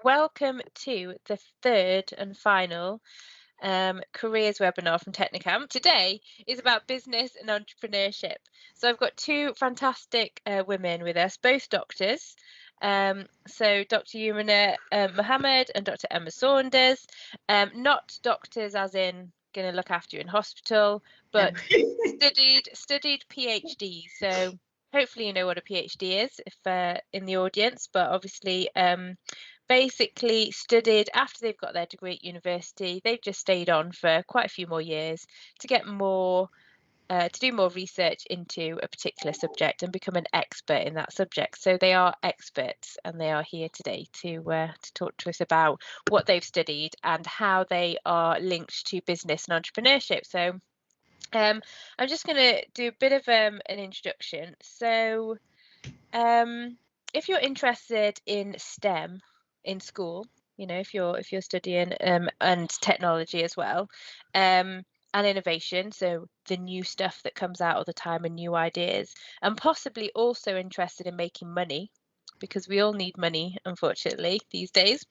welcome to the third and final careers webinar from Technocamps. Today is about business and entrepreneurship. So I've got two fantastic women with us, both doctors. So Dr. Youmna Mouhamad and Dr. Emma Saunders, not doctors as in going to look after you in hospital, but studied PhD. So hopefully you know what a PhD is if in the audience, but obviously basically studied after they've got their degree at university. They've just stayed on for quite a few more years to get more to do more research into a particular subject and become an expert in that subject. So they are experts, and they are here today to talk to us about what they've studied and how they are linked to business and entrepreneurship. So I'm just going to do a bit of an introduction. So if you're interested in STEM in school, you know, if you're studying and technology as well, and innovation, so the new stuff that comes out all the time and new ideas, and possibly also interested in making money, because we all need money, unfortunately, these days,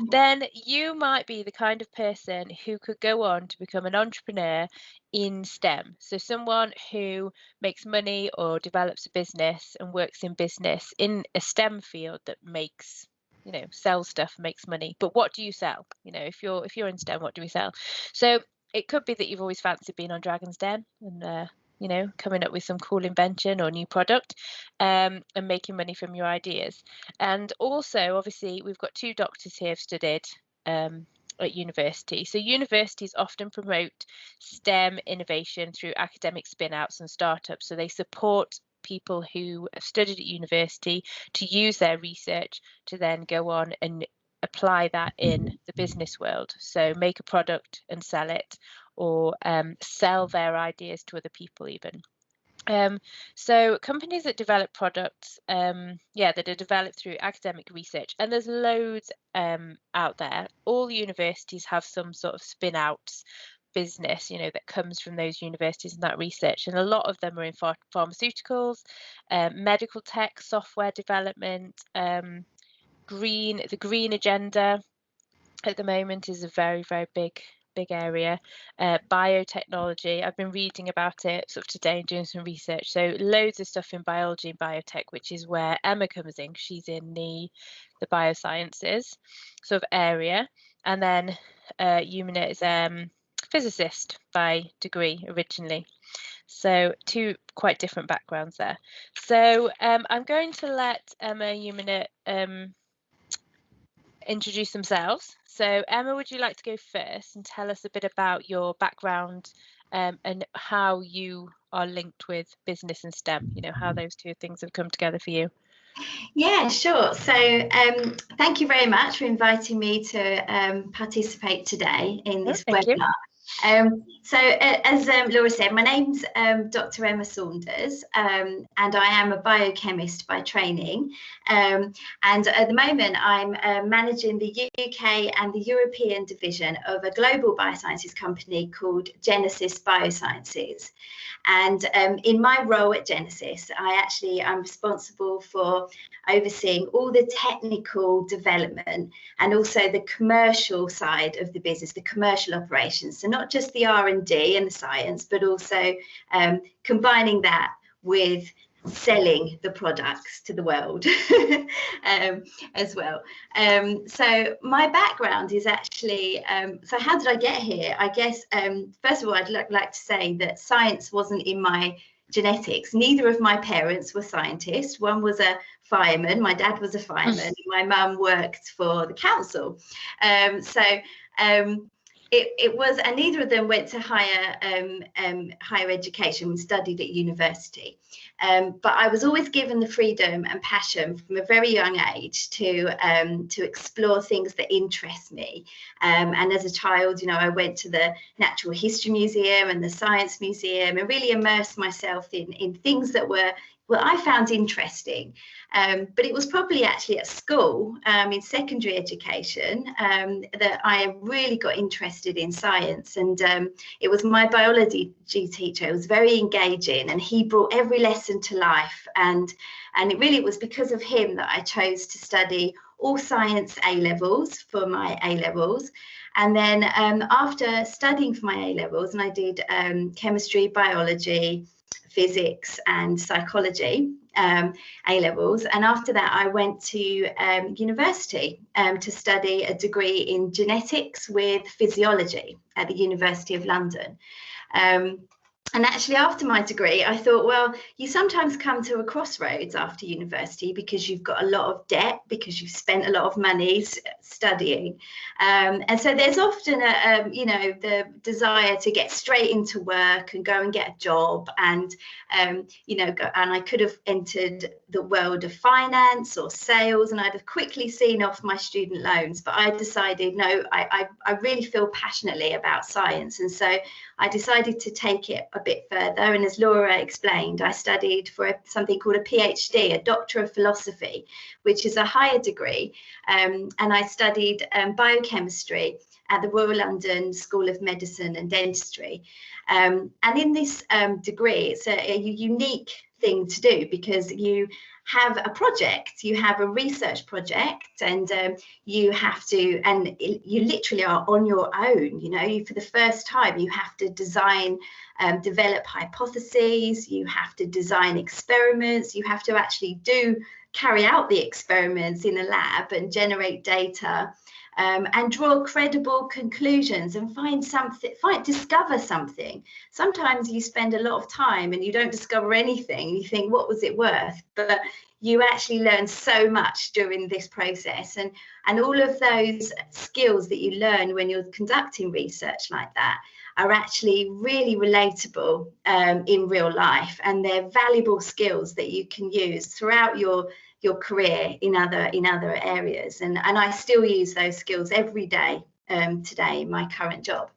then you might be the kind of person who could go on to become an entrepreneur in STEM. So someone who makes money or develops a business and works in business in a STEM field that makes, you know, sells stuff, makes money. But what do you sell? You know, if you're in STEM, what do we sell? So it could be that you've always fancied being on Dragon's Den and you know, coming up with some cool invention or new product and making money from your ideas. And also, obviously, we've got two doctors here who've studied at university. So universities often promote STEM innovation through academic spin-outs and startups. So they support people who have studied at university to use their research to then go on and apply that in the business world. So make a product and sell it, or sell their ideas to other people even. So companies that develop products, that are developed through academic research, and there's loads out there. All universities have some sort of spin-outs business, you know, that comes from those universities and that research, and a lot of them are in pharmaceuticals, medical tech, software development, the green agenda at the moment is a very, very big area. Biotechnology, I've been reading about it sort of today and doing some research. So loads of stuff in biology and biotech, which is where Emma comes in. She's in the biosciences sort of area. And then Youmna is physicist by degree originally. So two quite different backgrounds there. So I'm going to let Emma and Youmna introduce themselves. So Emma, would you like to go first and tell us a bit about your background and how you are linked with business and STEM, you know, how those two things have come together for you? Yeah, sure. So thank you very much for inviting me to participate today in this webinar. So as Laura said, my name's Dr. Emma Saunders, and I am a biochemist by training. And at the moment, I'm managing the UK and the European division of a global biosciences company called Genesis Biosciences. And in my role at Genesis, I'm responsible for overseeing all the technical development and also the commercial side of the business, the commercial operations. So not just the R&D and the science, but also combining that with selling the products to the world as well. So my background is actually, so how did I get here? I guess, first of all, I'd like to say that science wasn't in my genetics. Neither of my parents were scientists. One was a fireman. My dad was a fireman. My mum worked for the council. It was, and neither of them went to higher education and studied at university. But I was always given the freedom and passion from a very young age to explore things that interest me. And as a child, you know, I went to the Natural History Museum and the Science Museum and really immersed myself in things that were I found interesting. But it was probably actually at school, in secondary education, that I really got interested in science. And it was my biology teacher. It was very engaging, and he brought every lesson to life. And it really was because of him that I chose to study all science A-levels for my A-levels. And then after studying for my A-levels, and I did chemistry, biology, physics and psychology A-levels, and after that I went to university to study a degree in genetics with physiology at the University of London. And actually, after my degree, I thought, well, you sometimes come to a crossroads after university because you've got a lot of debt, because you've spent a lot of money studying. And so there's often the desire to get straight into work and go and get a job. And, and I could have entered the world of finance or sales, and I'd have quickly seen off my student loans. But I decided, no, I really feel passionately about science. And so I decided to take it a bit further. And as Laura explained, I studied for something called a PhD, a Doctor of Philosophy, which is a higher degree. And I studied biochemistry at the Royal London School of Medicine and Dentistry. And in this degree, it's a unique thing to do because you have a project, you have a research project, and you have to, and you literally are on your own, for the first time, you have to design, develop hypotheses, you have to design experiments, you have to actually carry out the experiments in a lab and generate data. And draw credible conclusions and discover something. Sometimes you spend a lot of time and you don't discover anything. You think, what was it worth? But you actually learn so much during this process. And all of those skills that you learn when you're conducting research like that are actually really relatable in real life. And they're valuable skills that you can use throughout your career in other areas, and I still use those skills every day today in my current job.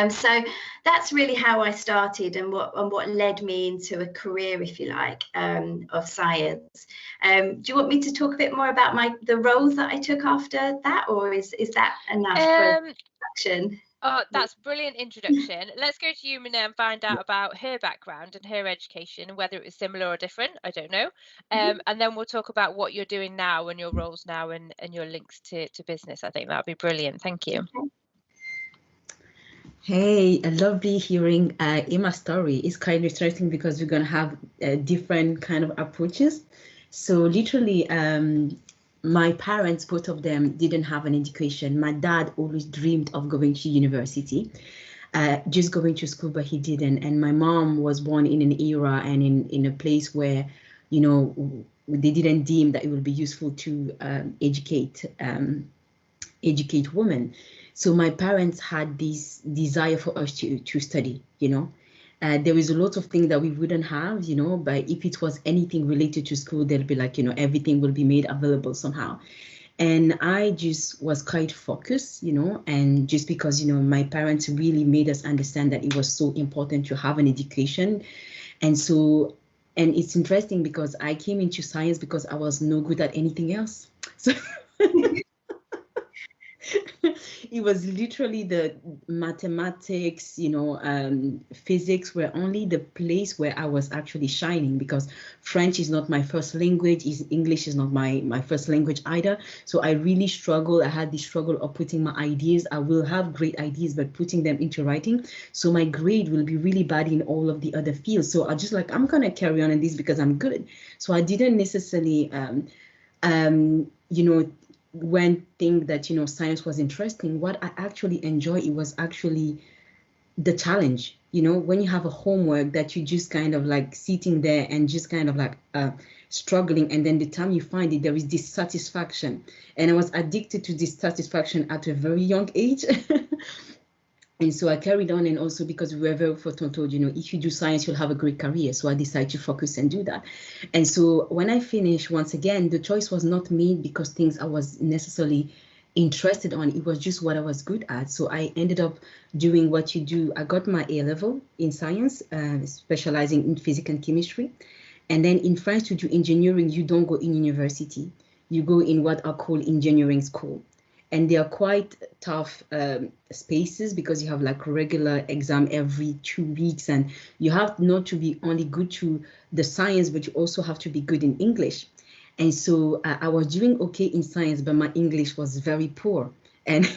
So that's really how I started and what led me into a career, if you like, of science. Do you want me to talk a bit more about the roles that I took after that, or is that enough for introduction? Oh, that's brilliant introduction. Let's go to Youmna and find out about her background and her education and whether it was similar or different. I don't know. And then we'll talk about what you're doing now and your roles now and your links to business. I think that'd be brilliant. Thank you. Hey, I love hearing Emma's story. It's kind of interesting because we're going to have different kind of approaches. So literally, my parents, both of them, didn't have an education. My dad always dreamed of going to university, just going to school, but he didn't. And my mom was born in an era and in a place where, they didn't deem that it would be useful to educate women. So my parents had this desire for us to study, There is a lot of things that we wouldn't have, but if it was anything related to school, they'll be like, everything will be made available somehow. And I just was quite focused, and just because, my parents really made us understand that it was so important to have an education. And it's interesting because I came into science because I was no good at anything else. So it was literally the mathematics, physics were only the place where I was actually shining, because French is not my first language, English is not my first language either. So I really struggled. I had this struggle of putting my ideas. I will have great ideas, but putting them into writing. So my grade will be really bad in all of the other fields. So I just I'm going to carry on in this because I'm good. So I didn't necessarily, when think that science was interesting. What I actually enjoy, it was actually the challenge, when you have a homework that you just kind of sitting there and just kind of struggling, and then the time you find it, there is this satisfaction. And I was addicted to this satisfaction at a very young age. And so I carried on, and also because we were very often told, if you do science, you'll have a great career. So I decided to focus and do that. And so when I finished, once again, the choice was not made because things I was necessarily interested on. It was just what I was good at. So I ended up doing what you do. I got my A-level in science, specializing in physics and chemistry. And then in France, to do engineering, you don't go in university. You go in what are called engineering school. And they are quite tough spaces because you have like regular exam every 2 weeks, and you have not to be only good to the science, but you also have to be good in English. And so I was doing okay in science, but my English was very poor. And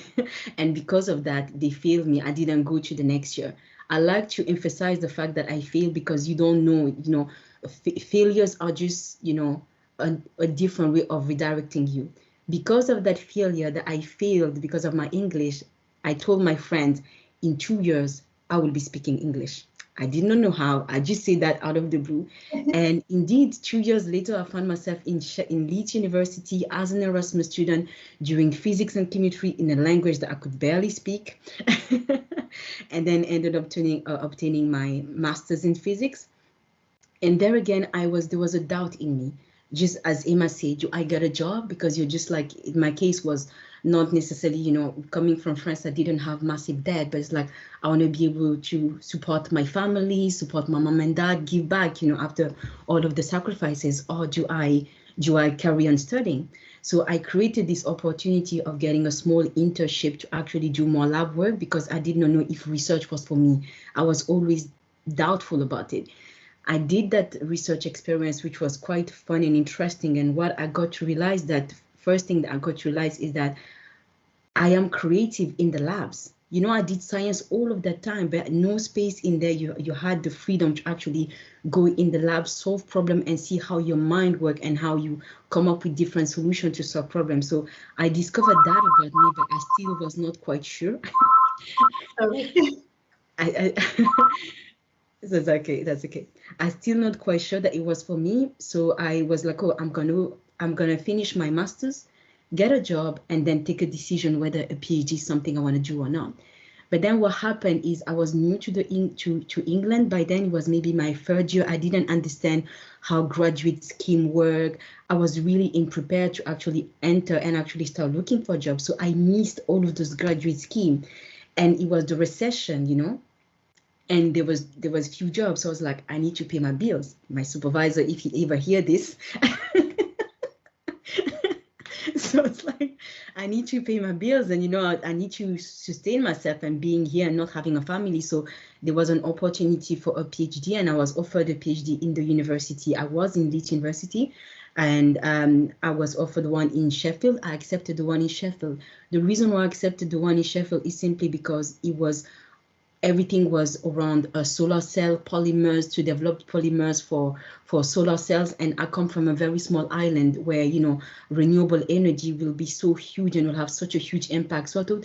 and because of that, they failed me. I didn't go to the next year. I like to emphasize the fact that I failed because you don't know, failures are just, a different way of redirecting you. Because of that failure that I failed because of my English, I told my friends in 2 years, I will be speaking English. I did not know how. I just said that out of the blue. And indeed, 2 years later, I found myself in Leeds University as an Erasmus student doing physics and chemistry in a language that I could barely speak. And then ended up obtaining my master's in physics. And there again, there was a doubt in me. Just as Emma said, do I get a job? Because you're just like, in my case was not necessarily, coming from France, I didn't have massive debt, but it's like, I want to be able to support my family, support my mom and dad, give back, after all of the sacrifices, or do I carry on studying? So I created this opportunity of getting a small internship to actually do more lab work because I did not know if research was for me. I was always doubtful about it. I did that research experience, which was quite fun and interesting. And what I got to realize first thing that I got to realize is that I am creative in the labs. I did science all of that time, but no space in there. You had the freedom to actually go in the lab, solve problem, and see how your mind works and how you come up with different solutions to solve problems. So I discovered that about me, but I still was not quite sure. That's okay. That's okay. I'm still not quite sure that it was for me. So I was like, oh, I'm gonna finish my master's, get a job, and then take a decision whether a PhD is something I want to do or not. But then what happened is I was new to England. By then it was maybe my third year. I didn't understand how graduate scheme work. I was really unprepared to actually enter and actually start looking for a job. So I missed all of those graduate scheme, and it was the recession, and there was few jobs. So I was like, I need to pay my bills. My supervisor, if he ever hear this, so it's like, I need to pay my bills, and I need to sustain myself and being here and not having a family. So there was an opportunity for a PhD, and I was offered a PhD in the university. I was in Leeds University, and I was offered one in Sheffield. I accepted the one in Sheffield. The reason why I accepted the one in Sheffield is simply because everything was around solar cell polymers, to develop polymers for solar cells. And I come from a very small island where, renewable energy will be so huge and will have such a huge impact. So I thought,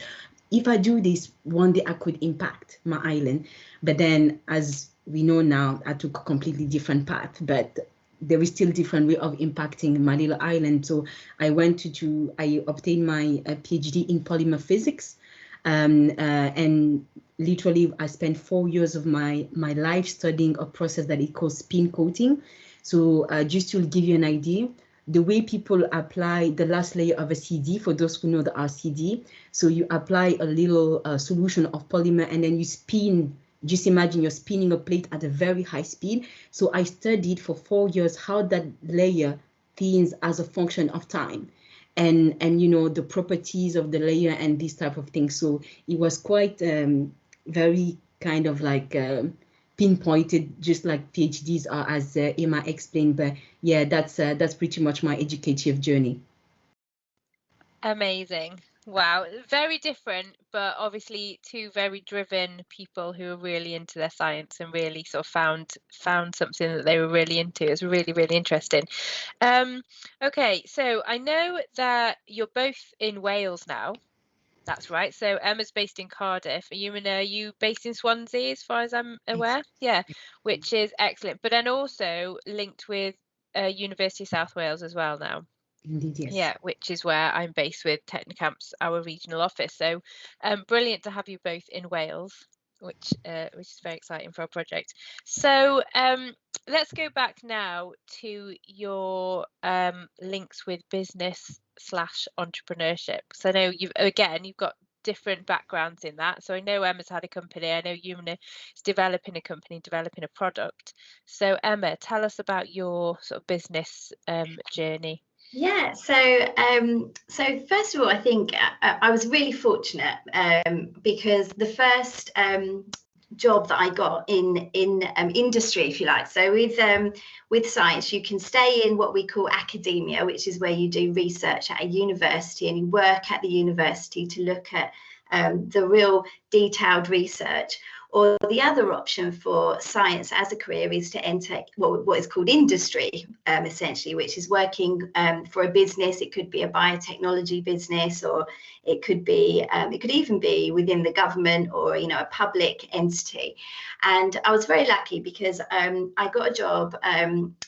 if I do this, one day I could impact my island. But then, as we know now, I took a completely different path, but there is still different way of impacting my little island. So I obtained my PhD in polymer physics. And literally, I spent 4 years of my life studying a process that is called spin coating. So just to give you an idea, the way people apply the last layer of a CD, for those who know the RCD, so you apply a little solution of polymer and then you spin. Just imagine you're spinning a plate at a very high speed. So I studied for 4 years how that layer thins as a function of time. And the properties of the layer and this type of thing. So it was quite very kind of like pinpointed, just like PhDs are, as Emma explained. But yeah, that's pretty much my educative journey. Amazing. Wow, very different, but obviously two very driven people who are really into their science and really sort of found something that they were really into. It's really, really interesting. Okay, so I know that you're both in Wales now. That's right. So Emma's based in Cardiff. Youmna, are you based in Swansea, as far as I'm aware? Yeah, which is excellent. But then also linked with University of South Wales as well now. Indeed, yes. Yeah, which is where I'm based with Technocamps, our regional office. So brilliant to have you both in Wales, which is very exciting for our project. So let's go back now to your links with business/entrepreneurship. So I know you've got different backgrounds in that. So I know Emma's had a company, I know Youmna is developing a company, developing a product. So Emma, tell us about your sort of business journey. Yeah, so first of all, I think I was really fortunate because the first job that I got in industry, if you like. So with science, you can stay in what we call academia, which is where you do research at a university and you work at the university to look at the real detailed research. Or the other option for science as a career is to enter what is called industry, essentially, which is working for a business. It could be a biotechnology business, or it could be, it could even be within the government or, you know, a public entity. And I was very lucky because I got a job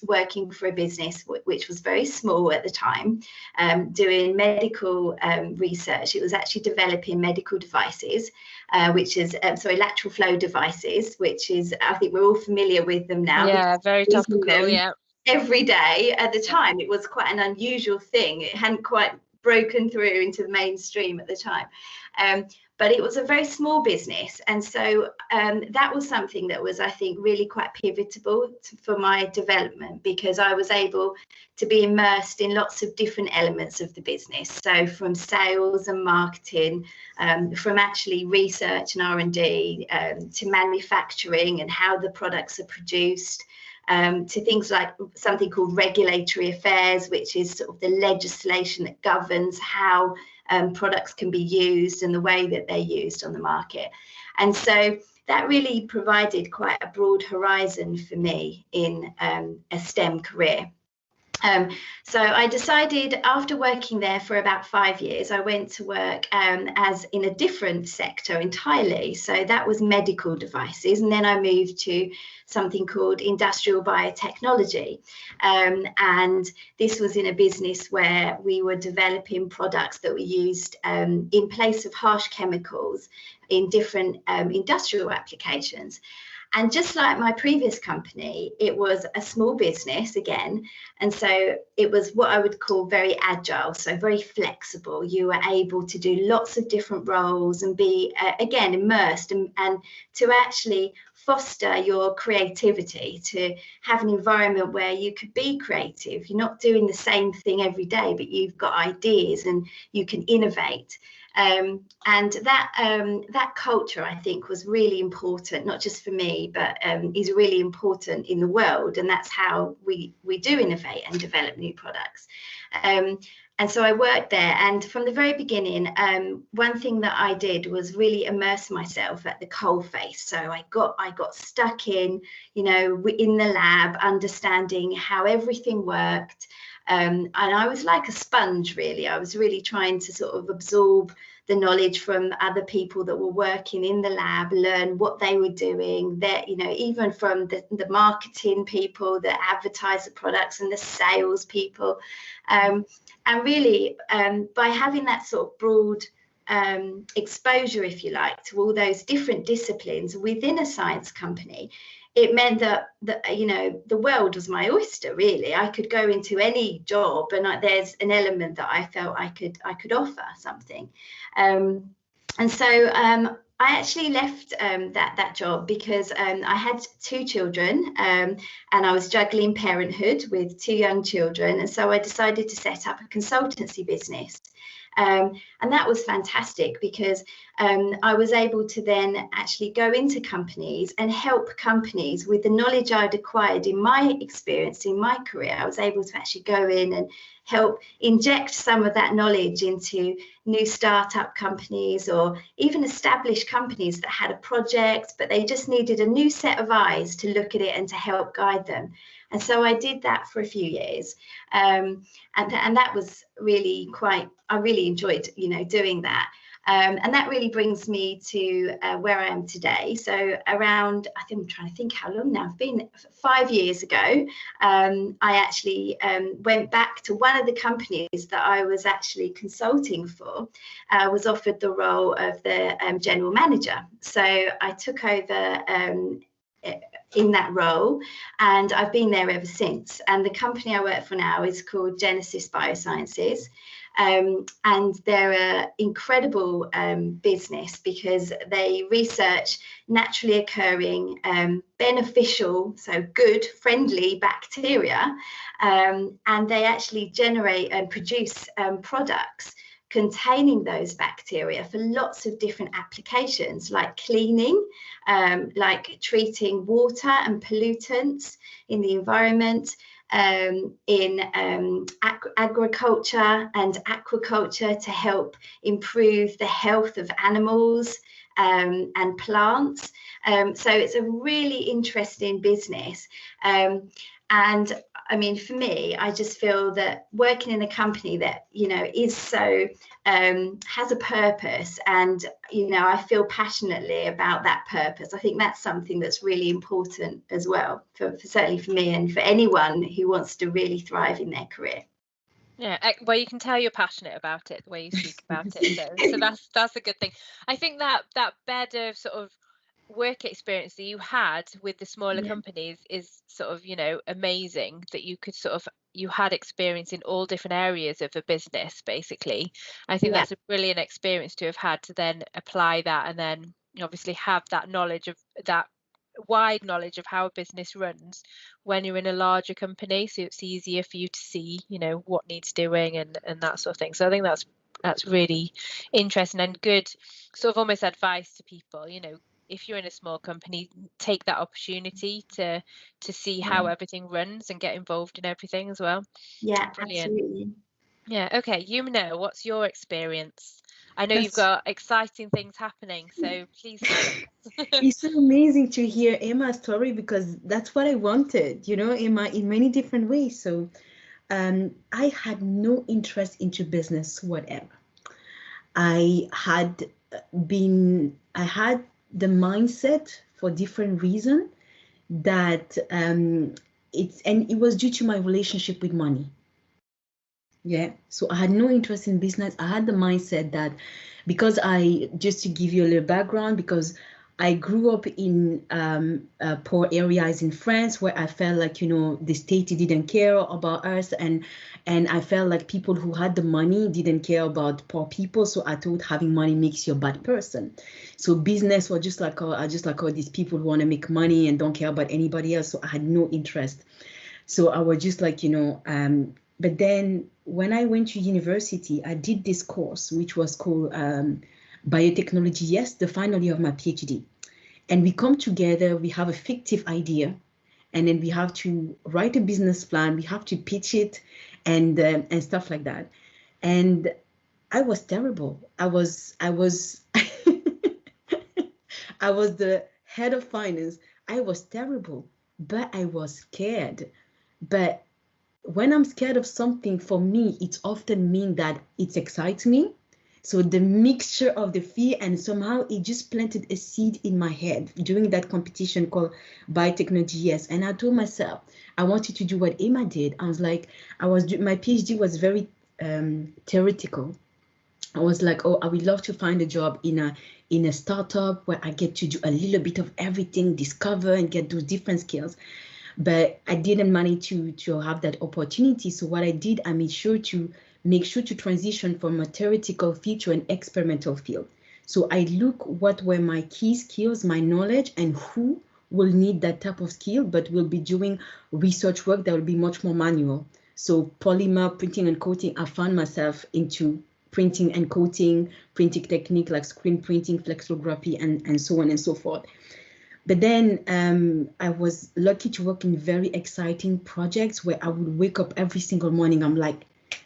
working for a business which was very small at the time, doing medical research. It was actually developing medical devices. Which is lateral flow devices, which is, I think we're all familiar with them now. Yeah, very topical, yeah. Every day. At the time, it was quite an unusual thing. It hadn't quite broken through into the mainstream at the time. But it was a very small business. And so that was something that was, I think, really quite pivotal for my development, because I was able to be immersed in lots of different elements of the business. So from sales and marketing, from actually research and R&D, to manufacturing and how the products are produced, to things like something called regulatory affairs, which is sort of the legislation that governs how products can be used and the way that they're used on the market. And so that really provided quite a broad horizon for me in a STEM career. So I decided, after working there for about 5 years, I went to work as in a different sector entirely. So that was medical devices. And then I moved to something called industrial biotechnology. And this was in a business where we were developing products that were used in place of harsh chemicals in different industrial applications. And just like my previous company, it was a small business again. And so it was what I would call very agile, so very flexible. You were able to do lots of different roles and be, again, immersed and to actually foster your creativity, to have an environment where you could be creative. You're not doing the same thing every day, but you've got ideas and you can innovate. And that culture, I think, was really important, not just for me, but is really important in the world. And that's how we do innovate and develop new products. And so I worked there, and from the very beginning, one thing that I did was really immerse myself at the coalface. So I got stuck in, you know, in the lab, understanding how everything worked. And I was like a sponge, really. I was really trying to sort of absorb the knowledge from other people that were working in the lab, learn what they were doing, that, you know, even from the marketing people that advertise the products and the sales people. And really, by having that sort of broad exposure, if you like, to all those different disciplines within a science company, it meant that you know, the world was my oyster, really. I could go into any job, and there's an element that I felt I could offer something. And so I actually left that job because I had 2 children, and I was juggling parenthood with 2 young children, and so I decided to set up a consultancy business. And that was fantastic because I was able to then actually go into companies and help companies with the knowledge I'd acquired in my experience, in my career. I was able to actually go in and help inject some of that knowledge into new startup companies or even established companies that had a project, but they just needed a new set of eyes to look at it and to help guide them. And so I did that for a few years. And that was really I really enjoyed, you know, doing that. And that really brings me to where I am today. So around, I think I'm trying to think how long now, I've been 5 years ago, I actually went back to one of the companies that I was actually consulting for, was offered the role of the general manager. So I took over in that role, and I've been there ever since. And the company I work for now is called Genesis Biosciences, and they're an incredible business because they research naturally occurring beneficial, so good, friendly bacteria, and they actually generate and produce products containing those bacteria for lots of different applications, like cleaning, like treating water and pollutants in the environment, in agriculture and aquaculture to help improve the health of animals and plants. So it's a really interesting business. And I mean, for me, I just feel that working in a company that, you know, is so, has a purpose, and, you know, I feel passionately about that purpose. I think that's something that's really important as well, for certainly for me and for anyone who wants to really thrive in their career. Yeah, well, you can tell you're passionate about it the way you speak about it. So that's a good thing. I think that bed of sort of work experience that you had with the smaller companies is sort of, you know, amazing, that you could sort of, you had experience in all different areas of a business, basically. I think that's a brilliant experience to have had, to then apply that and then obviously have that knowledge of that wide knowledge of how a business runs when you're in a larger company, so it's easier for you to see, you know, what needs doing and that sort of thing. So I think that's really interesting and good sort of almost advice to people, you know, if you're in a small company, take that opportunity to see how everything runs and get involved in everything as well. Yeah, brilliant. absolutely. Yeah, okay, Youmna, what's your experience? I know you've got exciting things happening, so please tell us. It's so amazing to hear Emma's story, because that's what I wanted, you know, Emma, in many different ways. So I had no interest into business whatever. I had the mindset, for different reasons, that it was due to my relationship with money. Yeah, so I had no interest in business. I had the mindset that, because just to give you a little background, because I grew up in poor areas in France, where I felt like, you know, the state didn't care about us, and I felt like people who had the money didn't care about poor people. So I thought having money makes you a bad person. So business was just like, oh, these people who want to make money and don't care about anybody else. So I had no interest. So I was just like, you know, but then when I went to university, I did this course, which was called biotechnology. Yes, the final year of my PhD. And we come together, we have a fictive idea, and then we have to write a business plan. We have to pitch it and stuff like that. And I was terrible. I was I was the head of finance. I was terrible, but I was scared. But when I'm scared of something, for me, it often means that it excites me. So the mixture of the fear, and somehow it just planted a seed in my head during that competition called biotechnology. Yes, and I told myself I wanted to do what Emma did. I was like, my PhD was very theoretical. I was like, oh, I would love to find a job in a startup where I get to do a little bit of everything, discover and get those different skills. But I didn't manage to have that opportunity. So what I did, I made sure to transition from a theoretical field to an experimental field. So I look what were my key skills, my knowledge, and who will need that type of skill, but will be doing research work that will be much more manual. So polymer printing and coating, I found myself into printing and coating, printing technique like screen printing, flexography, and so on and so forth. But then I was lucky to work in very exciting projects where I would wake up every single morning. I'm like,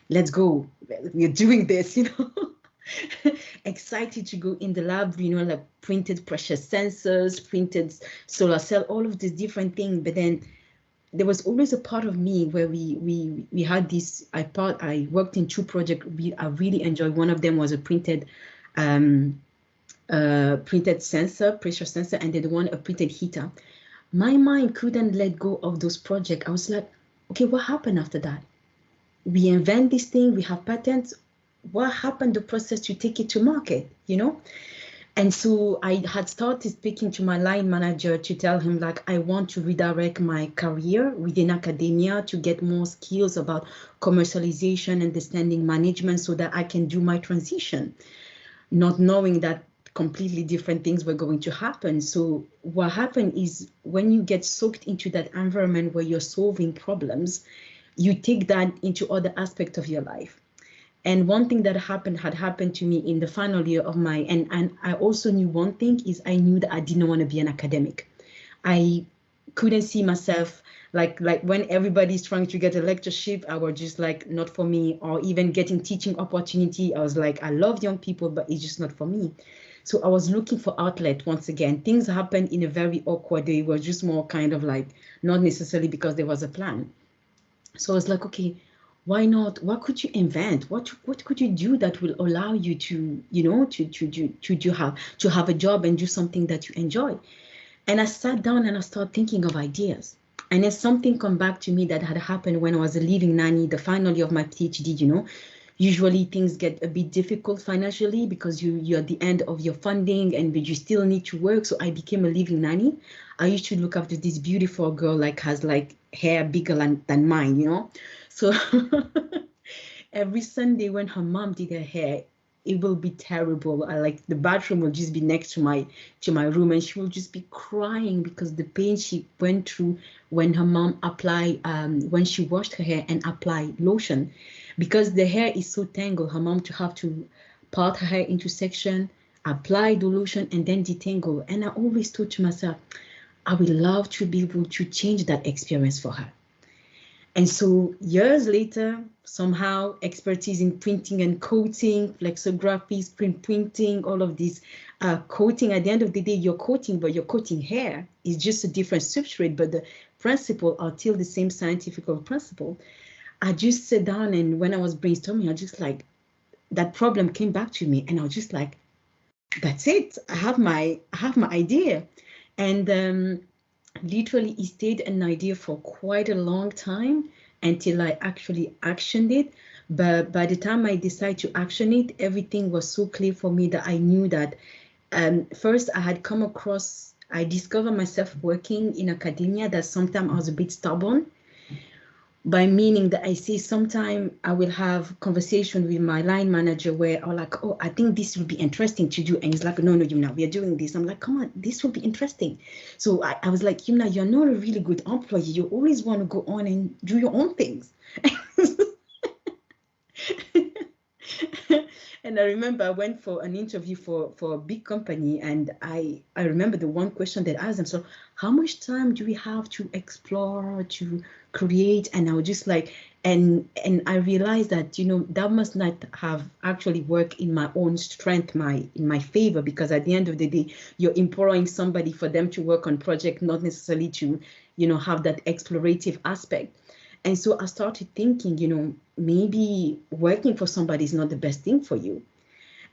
let's go, we're doing this, you know. Excited to go in the lab, you know, like printed pressure sensors, printed solar cell, all of these different things. But then there was always a part of me where we had this. I worked in two projects I really enjoyed. One of them was a printed sensor, pressure sensor, and then one a printed heater. My mind couldn't let go of those projects. I was like, okay, what happened after that? We invent this thing, we have patents. What happened, the process to take it to market, you know? And so I had started speaking to my line manager to tell him, like, I want to redirect my career within academia to get more skills about commercialization, understanding management, so that I can do my transition, not knowing that completely different things were going to happen. So what happened is, when you get soaked into that environment where you're solving problems, you take that into other aspects of your life. And one thing that had happened to me in the final year of my, and I also knew one thing is, I knew that I didn't want to be an academic. I couldn't see myself like when everybody's trying to get a lectureship, I was just like, not for me. Or even getting teaching opportunity, I was like, I love young people, but it's just not for me. So I was looking for outlet. Once again, things happened in a very awkward way. It was just more kind of like, not necessarily because there was a plan. So I was like, okay, why not? What could you invent? What could you do that will allow you to, you know, to have a job and do something that you enjoy? And I sat down and I started thinking of ideas. And then something come back to me that had happened when I was a leaving nanny, the final year of my PhD, you know. Usually things get a bit difficult financially because you're at the end of your funding, and but you still need to work. So I became a leaving nanny. I used to look after this beautiful girl, like has like hair bigger than mine, you know. So every Sunday when her mom did her hair, it will be terrible. I like the bathroom will just be next to my room, and she will just be crying because the pain she went through when her mom applied when she washed her hair and applied lotion, because the hair is so tangled. Her mom to have to part her hair into section, apply the lotion, and then detangle. And I always thought to myself, I would love to be able to change that experience for her. And so years later, somehow expertise in printing and coating, flexography, screen printing, all of these coating. At the end of the day, you're coating, but you're coating hair. It's just a different substrate, but the principle are still the same scientific principle. I just sat down, and when I was brainstorming, I just like, that problem came back to me, and I was just like, that's it. I have my idea. And literally, it stayed an idea for quite a long time until I actually actioned it. But by the time I decided to action it, everything was so clear for me that I knew that first I discovered myself working in academia, that sometimes I was a bit stubborn, by meaning that I see sometimes I will have conversation with my line manager where I'm like, oh, I think this will be interesting to do. And he's like, no, Youmna, we are doing this. I'm like, come on, this will be interesting. So I was like, Youmna, you're not a really good employee. You always want to go on and do your own things. And I remember I went for an interview for a big company, and I remember the one question that I asked them, so how much time do we have to explore, to create? And I was just like, and I realized that, you know, that must not have actually worked in my own strength, in my favor, because at the end of the day, you're employing somebody for them to work on project, not necessarily to, you know, have that explorative aspect. And so I started thinking, you know, maybe working for somebody is not the best thing for you.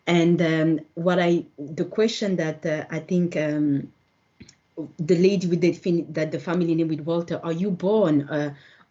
And the question that I think the lady with the family name with Walter, are you born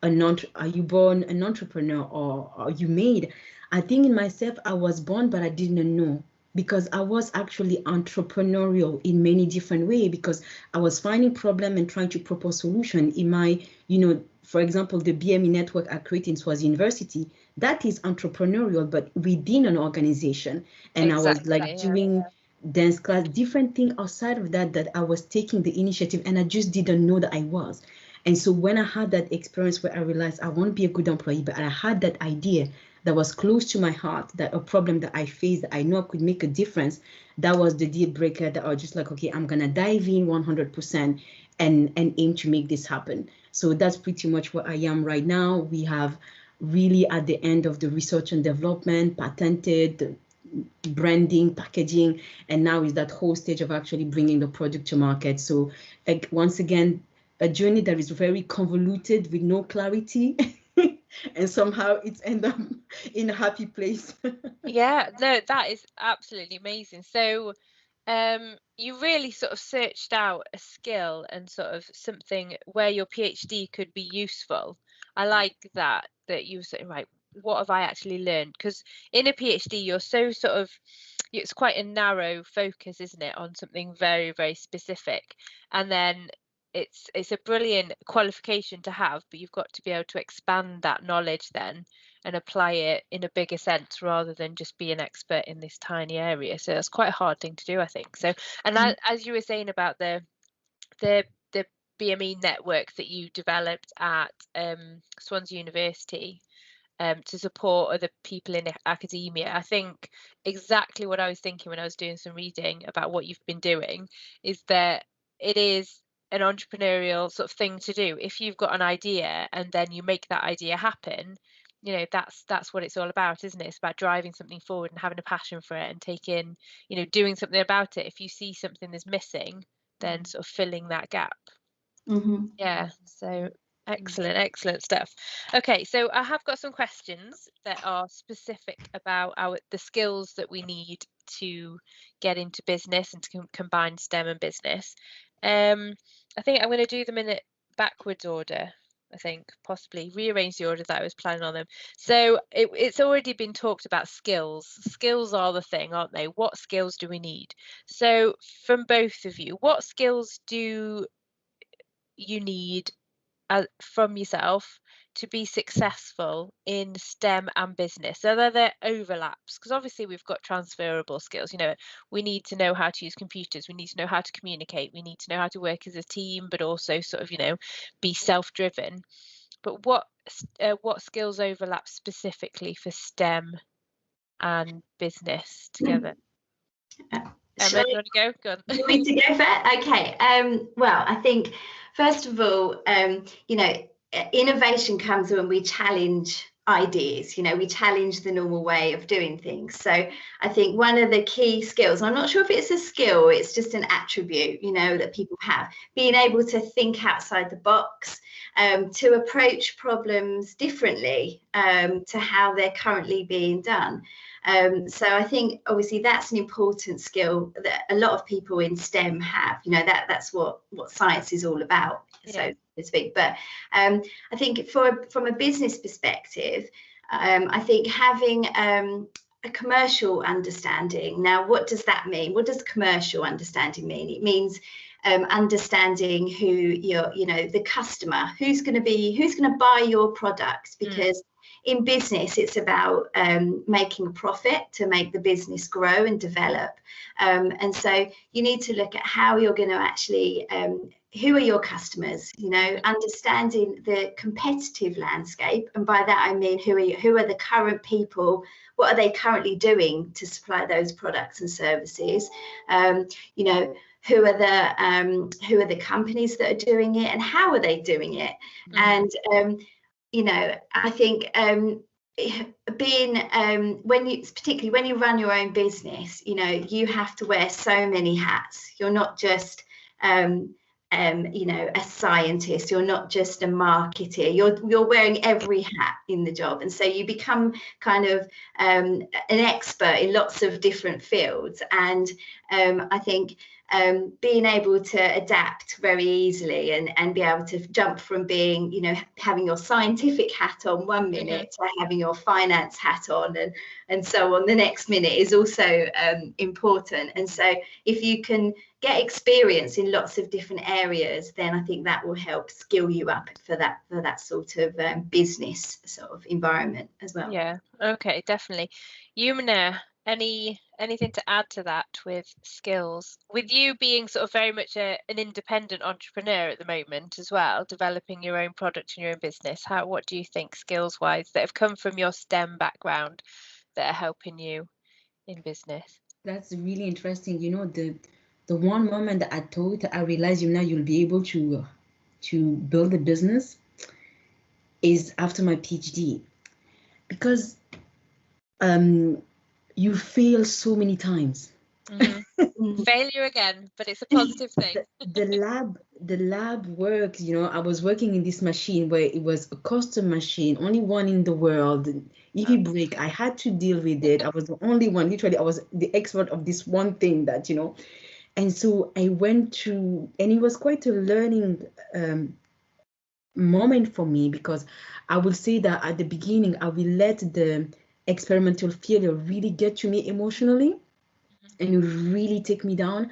an entrepreneur, or are you made? I think in myself, I was born, but I didn't know, because I was actually entrepreneurial in many different ways, because I was finding problem and trying to propose solution in my, you know, for example, the BME network I created was university. That is entrepreneurial, but within an organization. And exactly, I was like doing dance class, different thing outside of that I was taking the initiative, and I just didn't know that I was. And so when I had that experience where I realized I won't be a good employee, but I had that idea that was close to my heart, that a problem that I faced, that I know I could make a difference, that was the deal breaker, that I was just like, okay, I'm going to dive in 100% and aim to make this happen. So that's pretty much where I am right now. We have really at the end of the research and development, patented, branding, packaging, and now is that whole stage of actually bringing the product to market. So once again, a journey that is very convoluted with no clarity. And somehow it's end up in a happy place. Yeah, no, that is absolutely amazing. So you really sort of searched out a skill and sort of something where your PhD could be useful. I like that you were saying, right, what have I actually learned? Because in a PhD, you're so sort of, it's quite a narrow focus, isn't it, on something very, very specific. And then it's a brilliant qualification to have, but you've got to be able to expand that knowledge then and apply it in a bigger sense rather than just be an expert in this tiny area. So that's quite a hard thing to do, I think. So, and that, as you were saying about the BME network that you developed at Swansea University to support other people in academia, I think exactly what I was thinking when I was doing some reading about what you've been doing is that it is an entrepreneurial sort of thing to do. If you've got an idea and then you make that idea happen, you know, that's what it's all about, isn't it? It's about driving something forward and having a passion for it and taking, you know, doing something about it. If you see something that's missing, then sort of filling that gap. Yeah, so excellent stuff. Okay, so I have got some questions that are specific about the skills that we need to get into business and to combine STEM and business. I think I'm going to do them in a backwards order. I think possibly rearrange the order that I was planning on them. So it's already been talked about skills. Skills are the thing, aren't they? What skills do we need? So from both of you, what skills do you need from yourself to be successful in STEM and business? So are there overlaps? Because obviously we've got transferable skills. You know, we need to know how to use computers. We need to know how to communicate. We need to know how to work as a team, but also sort of, you know, be self-driven. But what skills overlap specifically for STEM and business together? Emma, do you want to go? Go on. Do you want me to go for it? Okay. Well, I think first of all, you know, innovation comes when we challenge ideas. You know, we challenge the normal way of doing things. So I think one of the key skills, I'm not sure if it's a skill, it's just an attribute, you know, that people have, being able to think outside the box, to approach problems differently to how they're currently being done. So I think obviously that's an important skill that a lot of people in STEM have. You know, that's what science is all about, so to speak. But I think from a business perspective, I think having a commercial understanding. Now, what does that mean? What does commercial understanding mean? It means understanding who you know, the customer, who's going to buy your product, because in business, it's about making a profit to make the business grow and develop. And so you need to look at how you're going to actually, who are your customers, you know, understanding the competitive landscape. And by that, I mean, who are the current people? What are they currently doing to supply those products and services? You know, who are the companies that are doing it, and how are they doing it? And you know, I think particularly when you run your own business, you know, you have to wear so many hats. You're not just you know, a scientist, you're not just a marketer, you're wearing every hat in the job. And so you become kind of an expert in lots of different fields. And I think being able to adapt very easily and be able to jump from being, you know, having your scientific hat on one minute to having your finance hat on and so on the next minute is also important. And so if you can get experience in lots of different areas, then I think that will help skill you up for that sort of business sort of environment as well. Yeah, okay, definitely. Youmna, anything to add to that with skills? With you being sort of very much an independent entrepreneur at the moment as well, developing your own product and your own business, what do you think skills-wise that have come from your STEM background that are helping you in business? That's really interesting. You know, the one moment that I realized, Youmna, you'll be able to build a business is after my PhD, because you fail so many times. Failure again, but it's a positive thing. The lab work, you know, I was working in this machine where it was a custom machine, only one in the world. If you break, I had to deal with it. I was the only one, literally, I was the expert of this one thing that, you know. And so I went to, and it was quite a learning moment for me, because I will say that at the beginning, I will let the experimental failure really get to me emotionally. and really take me down.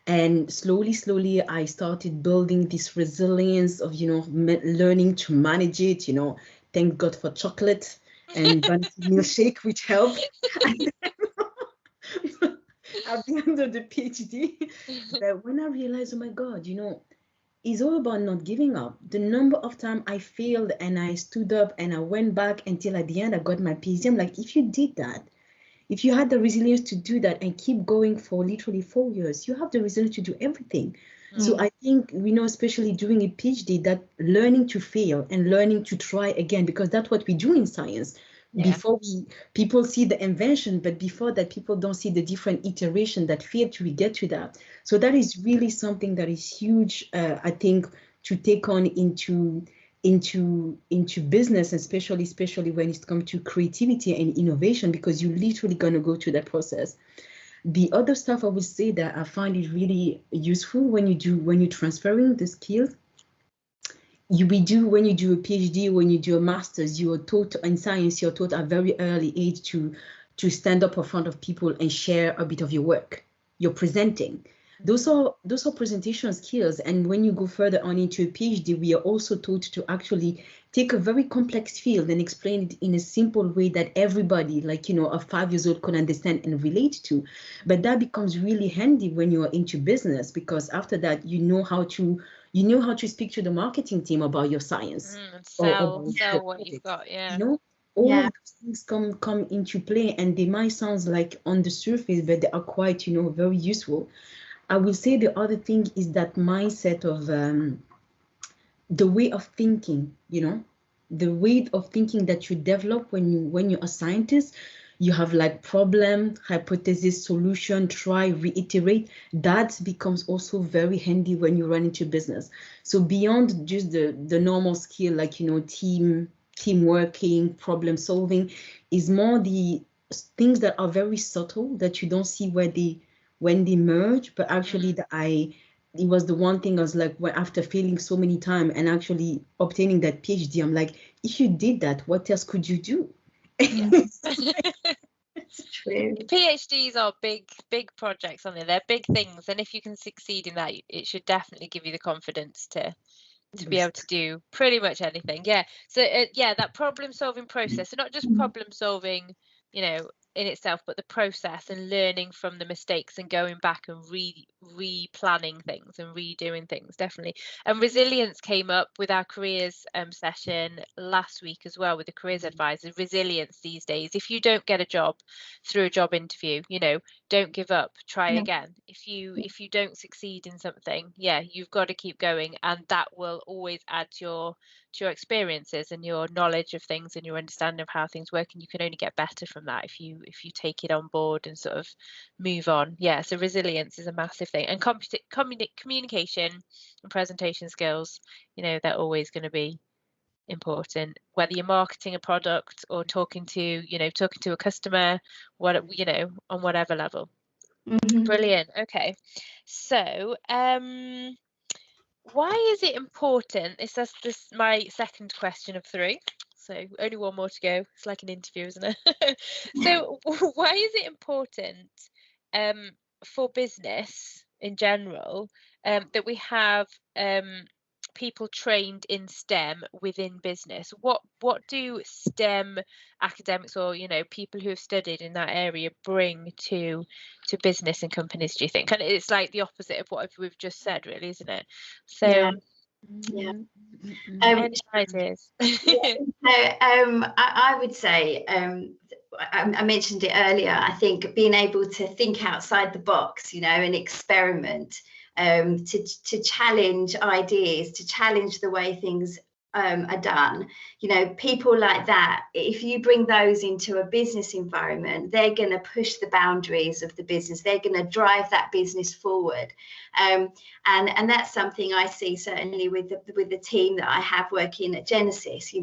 And slowly, I started building this resilience of, learning to manage it, thank God for chocolate and vanity milkshake, which helped. At the end of the PhD, but when I realized, oh my God, it's all about not giving up. The number of times I failed and I stood up and I went back until at the end I got my PhD. I'm like, if you did that, if you had the resilience to do that and keep going for literally 4 years, you have the resilience to do everything. So I think, especially doing a PhD, that learning to fail and learning to try again, because that's what we do in science. Before people see the invention, but before that, people don't see the different iteration that fail till we get to that. So that is really something that is huge, I think, to take on into business, especially when it comes to creativity and innovation, because you're literally gonna go through that process. The other stuff I would say that I find it really useful when you're transferring the skills. When you do a PhD, when you do a master's, you are taught in science, you're taught at a very early age to stand up in front of people and share a bit of your work. You're presenting. Those are presentation skills. And when you go further on into a PhD, we are also taught to actually take a very complex field and explain it in a simple way that everybody, like, a 5 years old, could understand and relate to. But that becomes really handy when you are into business, because after that, you know how to speak to the marketing team about your science. Sell what you've got, all of those things come into play, and they might sound like on the surface, but they are quite, very useful. I will say the other thing is that mindset of the way of thinking, the way of thinking that you develop when you're a scientist. You have like problem, hypothesis, solution, try, reiterate. That becomes also very handy when you run into business. So beyond just the normal skill, like, team working, problem solving, is more the things that are very subtle that you don't see when they merge. But actually, it was the one thing I was like, after failing so many times and actually obtaining that PhD, I'm like, if you did that, what else could you do? It's true. PhDs are big projects, aren't they? They're big things, and if you can succeed in that, it should definitely give you the confidence to be able to do pretty much anything. So that problem solving process, so not just problem solving, in itself, but the process and learning from the mistakes and going back and replanning things and redoing things, definitely. And resilience came up with our careers session last week as well, with the careers advisor. Resilience these days, if you don't get a job through a job interview, don't give up, try again. If you don't succeed in something, you've got to keep going, and that will always add to your experiences and your knowledge of things and your understanding of how things work, and you can only get better from that if you take it on board and sort of move on. So resilience is a massive thing, and communication and presentation skills, they're always going to be important, whether you're marketing a product or talking to a customer, on whatever level. Brilliant. Okay, so why is it important? This my second question of 3, so only one more to go. It's like an interview, isn't it? So why is it important for business in general that we have people trained in STEM within business? What do STEM academics or people who have studied in that area bring to business and companies, do you think? And it's like the opposite of what we've just said, really, isn't it? So any ideas? I would say, I mentioned it earlier, I think being able to think outside the box, and experiment, to challenge ideas, to challenge the way things are done. People like that, if you bring those into a business environment, they're going to push the boundaries of the business. They're going to drive that business forward. And that's something I see certainly with the team that I have working at Genesis.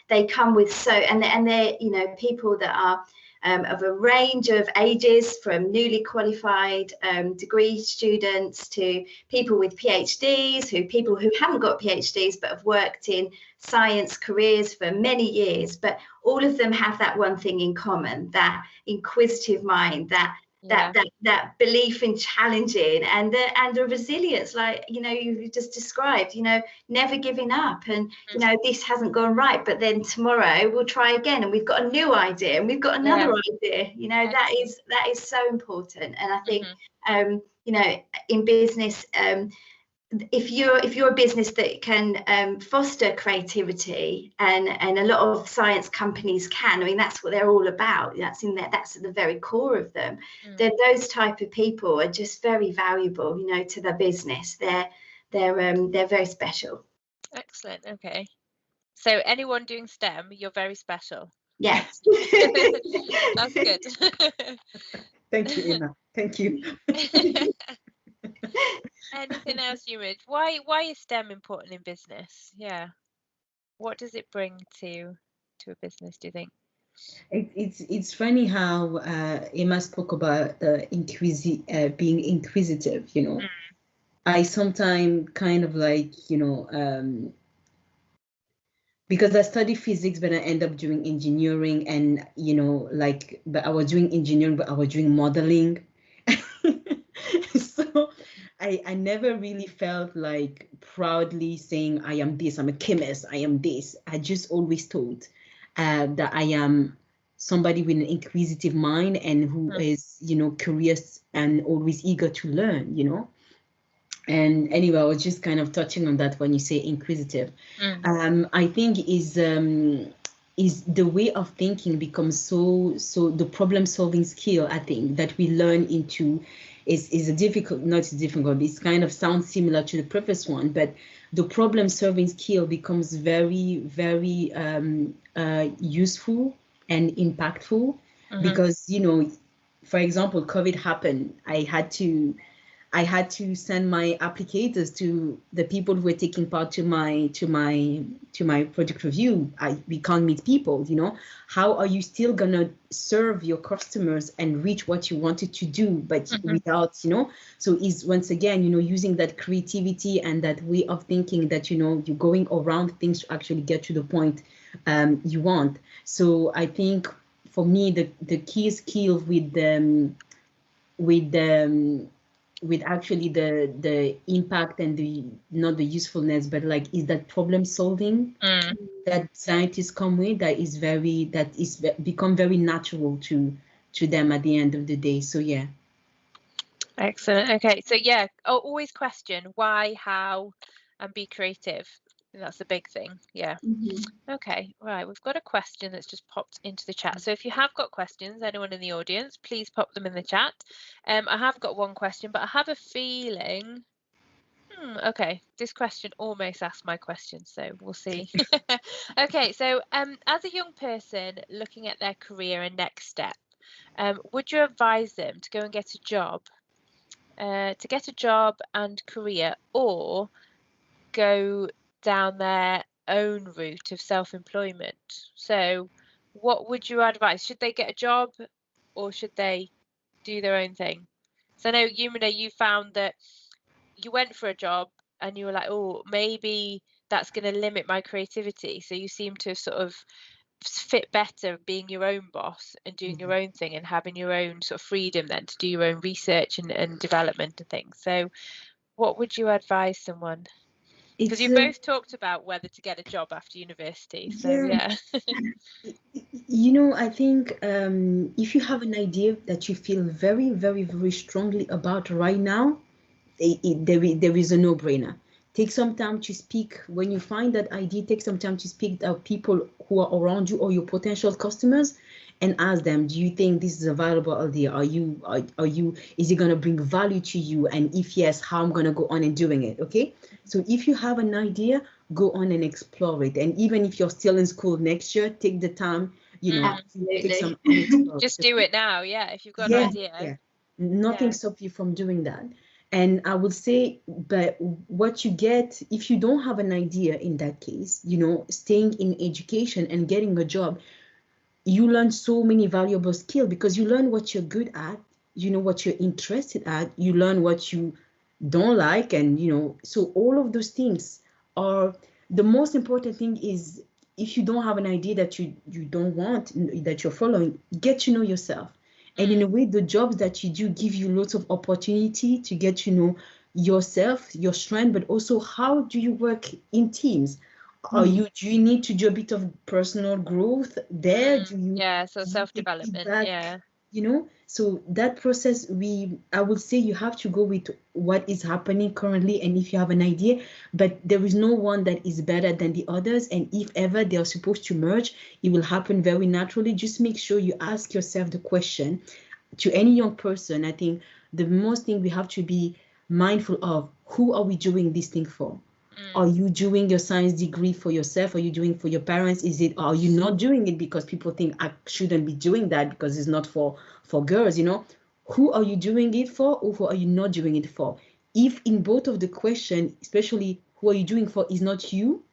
They come with and they're people that are of a range of ages, from newly qualified degree students to people with PhDs, people who haven't got PhDs but have worked in science careers for many years. But all of them have that one thing in common, that inquisitive mind, that that belief in challenging and the resilience, like, you know, you just described, you know, never giving up, and you know, this hasn't gone right, but then tomorrow we'll try again, and we've got a new idea, and we've got another idea, you know. That is so important. And I think you know, in business, if you're a business that can foster creativity, and a lot of science companies can, I mean, that's what they're all about, that's at the very core of them, then those type of people are just very valuable, you know, to the business. They're very special. Excellent. Okay, so anyone doing STEM, you're very special. Yes. That's good. Thank you, Emma. Thank you. Anything else, Youmna? Why is STEM important in business? Yeah, what does it bring to a business, do you think? It's funny how Emma spoke about being inquisitive, you know. I sometimes kind of like, you know, because I study physics, but I end up doing engineering, and, you know, like, but I was doing engineering, but I was doing modeling. So I never really felt like proudly saying I am this, I'm a chemist, I am this. I just always thought that I am somebody with an inquisitive mind, and who is, you know, curious and always eager to learn, you know. And anyway, I was just kind of touching on that when you say inquisitive. I think is the way of thinking becomes so the problem solving skill, I think, that we learn into is a difficult, not difficult, it's kind of sounds similar to the previous one, but the problem solving skill becomes very, very useful and impactful, because, you know, for example, COVID happened. I had to send my applicators to the people who were taking part to my project review. We can't meet people, you know. How are you still gonna serve your customers and reach what you wanted to do, but without, you know? So is once again, you know, using that creativity and that way of thinking, that, you know, you're going around things to actually get to the point you want. So I think for me, the key skill with actually the impact and the, not the usefulness, but like, is that problem solving that scientists come with, that is become very natural to them at the end of the day. So yeah. Excellent. Okay, so yeah, always question why, how, and be creative. That's the big thing. Yeah. Okay, right, we've got a question that's just popped into the chat. So if you have got questions, anyone in the audience, please pop them in the chat. I have got one question, but I have a feeling okay, this question almost asked my question, so we'll see. Okay, so as a young person looking at their career and next step, would you advise them to go and get a job and career, or go down their own route of self-employment? So what would you advise? Should they get a job, or should they do their own thing? So I know, Youmna, you found that you went for a job and you were like, oh, maybe that's going to limit my creativity. So you seem to sort of fit better being your own boss and doing your own thing and having your own sort of freedom then to do your own research and development and things. So what would you advise someone? Because you both talked about whether to get a job after university. So yeah. You know, I think if you have an idea that you feel very, very, very strongly about right now, there is a no-brainer. Take some time to speak. When you find that idea, take some time to speak to people who are around you or your potential customers, and ask them, do you think this is a valuable idea? Is it going to bring value to you? And if yes, how I'm going to go on and doing it? Okay. So if you have an idea, go on and explore it. And even if you're still in school next year, take the time, you know, take some just do it now. Yeah. If you've got an idea. Nothing stops you from doing that. And I would say, but what you get, if you don't have an idea in that case, you know, staying in education and getting a job, you learn so many valuable skills, because you learn what you're good at, you know, what you're interested at, you learn what you don't like, and, you know, so all of those things are, the most important thing is, if you don't have an idea that you don't want, that you're following, get to know yourself And in a way, the jobs that you do give you lots of opportunity to get to know yourself, your strength, but also how do you work in teams? Do you need to do a bit of personal growth there? So self-development, yeah. So that process, I would say you have to go with what is happening currently, and if you have an idea, but there is no one that is better than the others, and if ever they are supposed to merge, it will happen very naturally. Just make sure you ask yourself the question. To any young person, I think the most thing we have to be mindful of, who are we doing this thing for? Are you doing your science degree for yourself? Are you doing for your parents? Are you not doing it because people think I shouldn't be doing that because it's not for girls, Who are you doing it for, or who are you not doing it for? If in both of the question, especially who are you doing for is not you,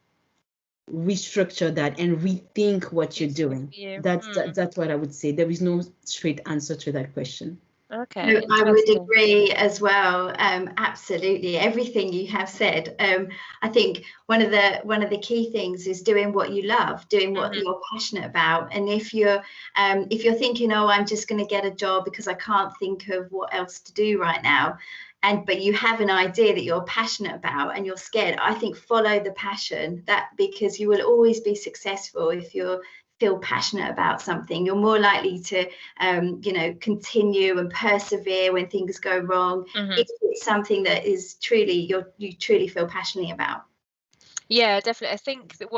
restructure that and rethink what you're doing. That's what I would say. There is no straight answer to that question. Okay, no, I would agree as well. Absolutely, everything you have said. I think one of the key things is doing what you love, doing what you're passionate about. And if you're thinking, oh, I'm just going to get a job because I can't think of what else to do right now, but you have an idea that you're passionate about and you're scared, I think follow the passion, because you will always be successful if you feel passionate about something. You're more likely to continue and persevere when things go wrong if it's something that is you truly feel passionate about. Yeah, definitely. I think that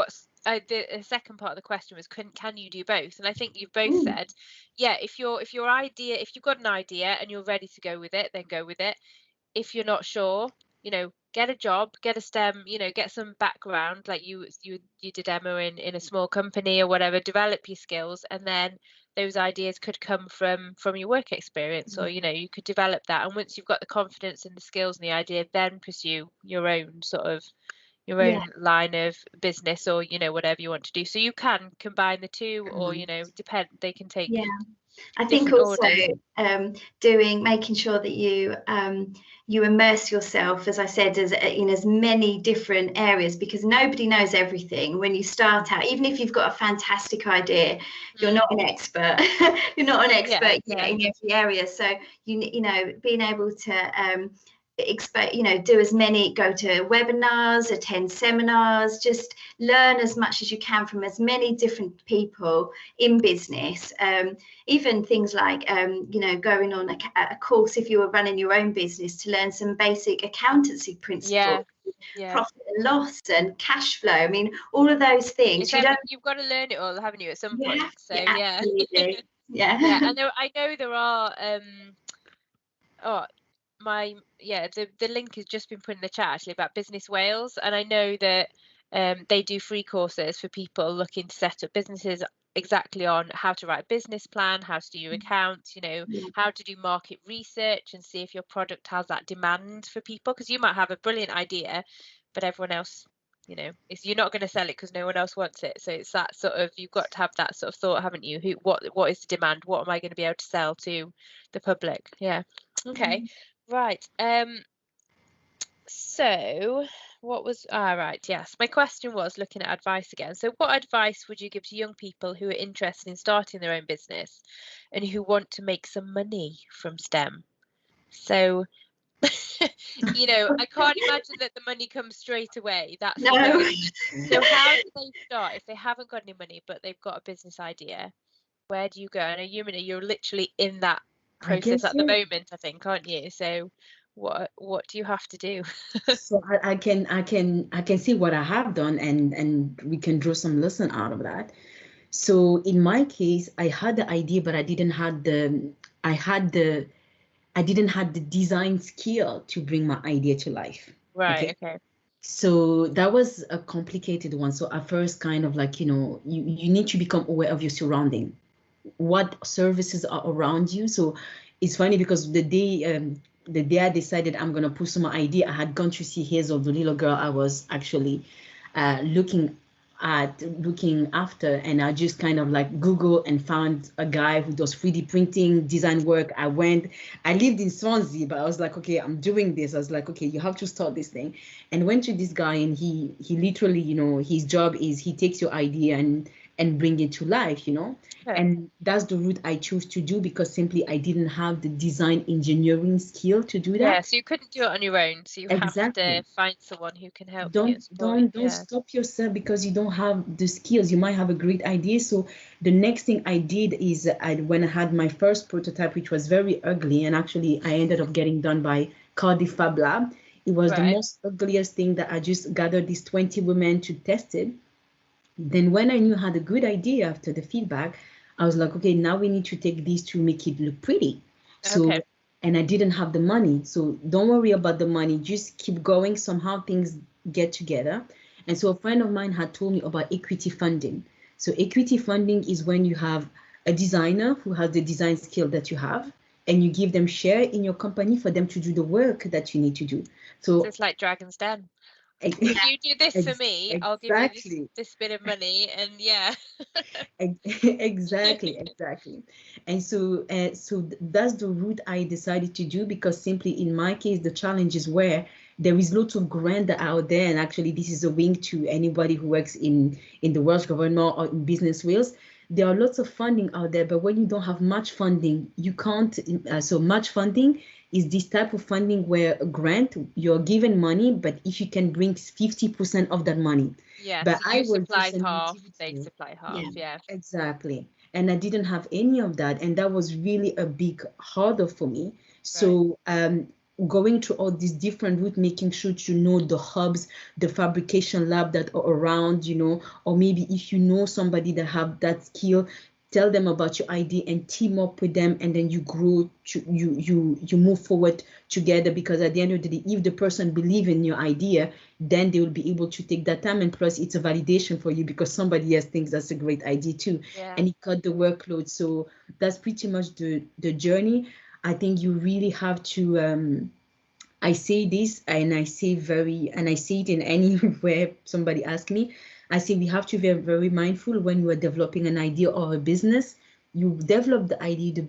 the second part of the question was, can you do both? And I think you've both said, yeah, if you've got an idea and you're ready to go with it, then go with it. If you're not sure, get a job, get a STEM, get some background, like you did, Emma, in a small company or whatever. Develop your skills, and then those ideas could come from your work experience, or you could develop that. And once you've got the confidence and the skills and the idea, then pursue your own line of business, or whatever you want to do. So you can combine the two, or they can take I think also making sure that you immerse yourself, as I said, in as many different areas, because nobody knows everything when you start out. Even if you've got a fantastic idea, you're not an expert. You're not an expert yet in every area. So being able to do as many, go to webinars, attend seminars, just learn as much as you can from as many different people in business. Even things like going on a course if you were running your own business to learn some basic accountancy principles, profit and loss and cash flow. I mean, all of those things. You've got to learn it all, haven't you, at some point? So absolutely. Yeah. And I know there are the link has just been put in the chat actually about Business Wales, and I know that they do free courses for people looking to set up businesses, exactly on how to write a business plan, how to do your accounts, how to do market research and see if your product has that demand for people, because you might have a brilliant idea but everyone else, you're not going to sell it because no one else wants it. So it's that sort of, you've got to have that sort of thought, haven't you? What is the demand? What am I going to be able to sell to the public? Yeah. Okay. Right. So what was right, yes, my question was looking at advice again. So what advice would you give to young people who are interested in starting their own business and who want to make some money from STEM? So I can't imagine that the money comes straight away. That's no. So how do they start if they haven't got any money but they've got a business idea? Where do you go? I know, Youmna, you're literally in that process at the moment, I think, aren't you? So what do you have to do? So I can see what I have done, and we can draw some lesson out of that. So in my case, I had the idea, but I didn't have the design skill to bring my idea to life. Right. Okay. So that was a complicated one. So at first, kind of like, you need to become aware of your surrounding, what services are around you. So it's funny because the day I decided I'm going to pursue my idea, I had gone to see Hazel, the little girl I was actually looking after, and I just kind of like Google and found a guy who does 3D printing design work. I lived in Swansea, but I was like, okay, I'm doing this. I was like, okay, you have to start this thing, and went to this guy, and he literally, his job is he takes your idea and and bring it to life, Okay. And that's the route I chose to do, because simply I didn't have the design engineering skill to do that. Yeah, so you couldn't do it on your own. So you have to find someone who can help you. Don't stop yourself because you don't have the skills. You might have a great idea. So the next thing I did is when I had my first prototype, which was very ugly, and actually I ended up getting done by Cardiff Fab Lab. It was the most ugliest thing that I just gathered these 20 women to test it. Then when I knew I had a good idea after the feedback, I was like, okay, now we need to take these to make it look pretty. So, and I didn't have the money. So don't worry about the money. Just keep going. Somehow things get together. And so a friend of mine had told me about equity funding. So equity funding is when you have a designer who has the design skill that you have, and you give them share in your company for them to do the work that you need to do. So it's like Dragon's Den. If you do this for me, I'll give you this bit of money, and exactly. And so that's the route I decided to do, because simply in my case, the challenge is where there is lots of grant out there, and actually this is a wink to anybody who works in the Welsh government or in business wheels. There are lots of funding out there, but when you don't have much funding, you can't. So much funding is this type of funding where a grant, you're given money, but if you can bring 50% of that money. Yeah, but so you supply half, they supply half, yeah. Exactly. And I didn't have any of that. And that was really a big hurdle for me. So going through all these different routes, making sure to know the hubs, the fabrication lab that are around, or maybe if you know somebody that have that skill, tell them about your idea and team up with them, and then you grow, you move forward together, because at the end of the day, if the person believes in your idea, then they will be able to take that time, and plus it's a validation for you because somebody else thinks that's a great idea too, and it cut the workload. So that's pretty much the journey. I think you really have to I say this, and I say it in anywhere somebody asks me. I say we have to be very mindful when you are developing an idea or a business. You develop the idea, the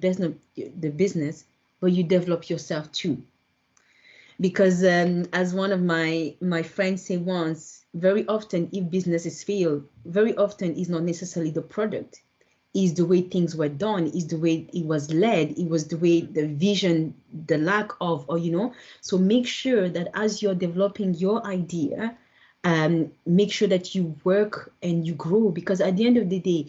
business, but you develop yourself too. Because as one of my friends said once, very often if businesses fail, very often it's not necessarily the product. Is the way things were done, is the way it was led, it was the way the vision, the lack of, or so make sure that as you're developing your idea, make sure that you work and you grow, because at the end of the day,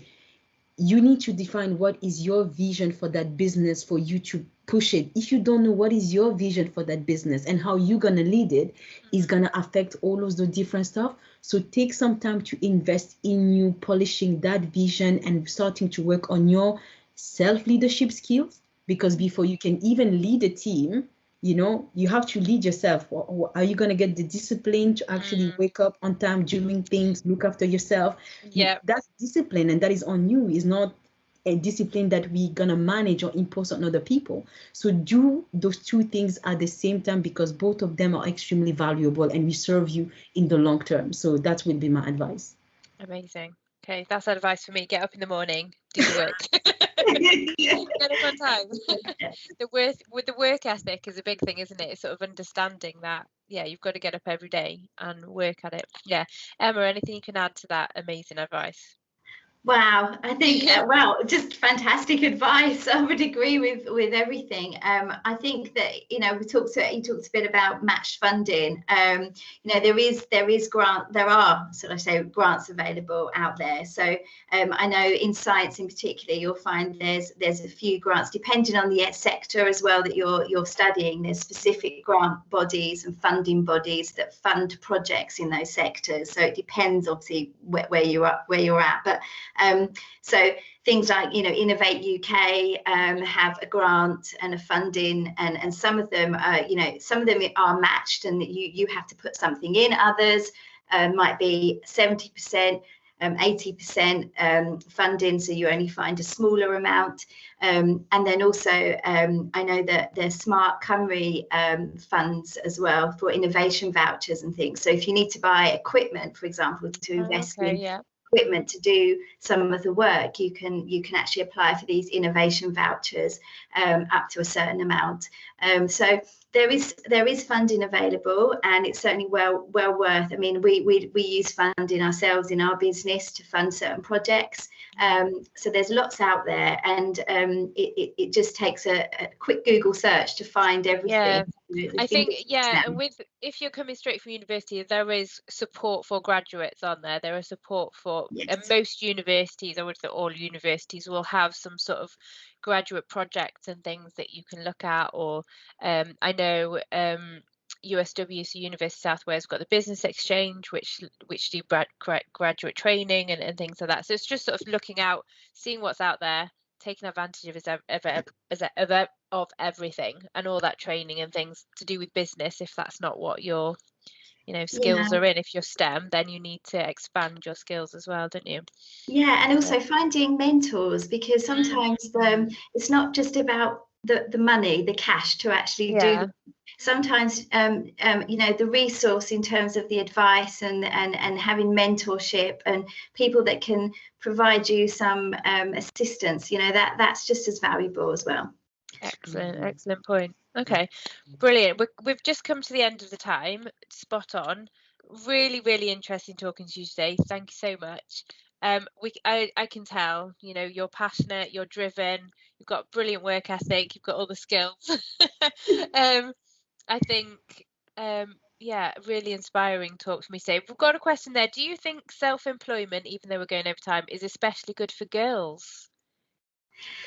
you need to define what is your vision for that business for you to push it. If you don't know what is your vision for that business and how you're going to lead it, is going to affect all of the different stuff. So take some time to invest in you polishing that vision and starting to work on your self-leadership skills, because before you can even lead a team, you have to lead yourself. Are you going to get the discipline to actually wake up on time, doing things, look after yourself? Yeah, that's discipline, and that is on you. It's not a discipline that we're going to manage or impose on other people. So do those two things at the same time, because both of them are extremely valuable and will serve you in the long term. So that would be my advice. Amazing. Okay, that's advice for me. Get up in the morning, do the work. Get up on time. The work ethic is a big thing, isn't it? It's sort of understanding that, you've got to get up every day and work at it. Yeah. Emma, anything you can add to that amazing advice? Wow, I think just fantastic advice. I would agree with everything. I think that you talked a bit about match funding. There are grants available out there. So I know in science in particular, you'll find there's a few grants depending on the sector as well that you're studying. There's specific grant bodies and funding bodies that fund projects in those sectors. So it depends obviously where you're at, but so things like Innovate UK have a grant and a funding, and some of them are matched, and you have to put something in. Others might be 70%, 80% funding, so you only find a smaller amount. And then also I know that there's Smart Cymru funds as well for innovation vouchers and things. So if you need to buy equipment, for example, to invest in equipment to do some of the work, you can actually apply for these innovation vouchers up to a certain amount. So there is funding available, and it's certainly well worth. I mean, we use funding ourselves in our business to fund certain projects. So there's lots out there, and it just takes a quick Google search to find everything. Yeah, I think, yeah, and if you're coming straight from university, there is support for graduates on there. There is support for most universities. I would say all universities will have some sort of graduate projects and things that you can look at. Or I know USW, so University of South Wales, got the business exchange, which do graduate training and things like that. So it's just sort of looking out, seeing what's out there, taking advantage of everything and all that training and things to do with business. If that's not what your skills are in, if you're STEM, then you need to expand your skills as well, don't you? Yeah, and also finding mentors, because sometimes it's not just about the money, the cash to actually do. Sometimes the resource in terms of the advice and having mentorship and people that can provide you some assistance, that's just as valuable as well. Excellent point. Okay, brilliant. We've just come to the end of the time. Spot on. Really interesting talking to you today. Thank you so much. I can tell, you're passionate, you're driven, you've got brilliant work ethic, you've got all the skills. I think really inspiring talk to me today. We've got a question there. Do you think self-employment, even though we're going over time, is especially good for girls?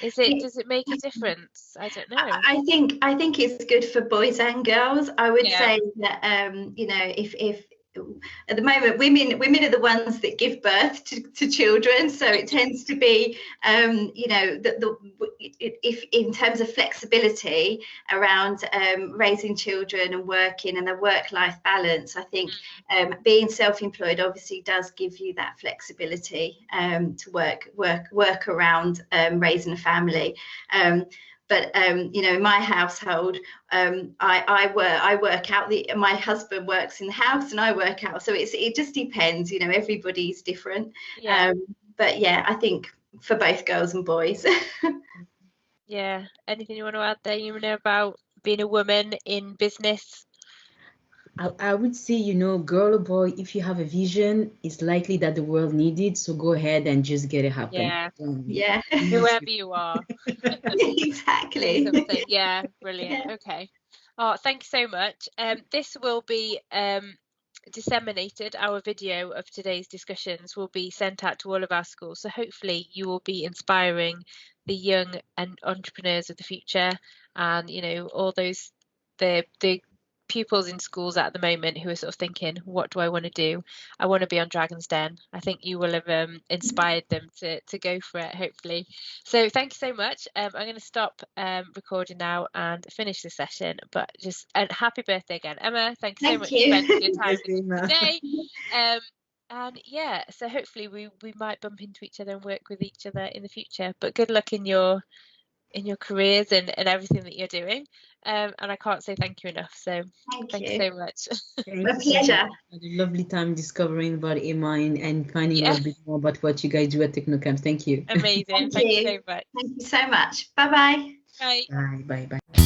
Does it make a difference? I don't know. I think it's good for boys and girls. I would say that if at the moment women are the ones that give birth to children, so it tends to be if in terms of flexibility around raising children and working and the work-life balance, I think being self-employed obviously does give you that flexibility to work around raising a family. But in my household, I work out. My husband works in the house, and I work out. So it just depends. Everybody's different. But yeah, I think for both girls and boys. Yeah. Anything you want to add there, Youmna, about being a woman in business? I would say, girl or boy, if you have a vision, it's likely that the world needs it. So go ahead and just get it happen. Yeah. Whoever you are. Exactly. Something. Yeah, brilliant. Yeah. Okay. Oh, thank you so much. This will be disseminated. Our video of today's discussions will be sent out to all of our schools. So hopefully you will be inspiring the young and entrepreneurs of the future, and all those the pupils in schools at the moment who are sort of thinking, what do I want to do? I want to be on Dragon's Den. I think you will have inspired them to go for it, hopefully. So thank you so much. I'm going to stop recording now and finish the session, but just happy birthday again, Emma. Thank you so much for spending your time with me today. And yeah, so hopefully we might bump into each other and work with each other in the future, but good luck in your careers and everything that you're doing, and I can't say thank you enough, so thank you so much. My pleasure. I had a lovely time discovering about Emma and finding a bit more about what you guys do at Technocamps. Thank you. Amazing. Thank you so much. Thank you so much. Bye-bye. Bye. Bye.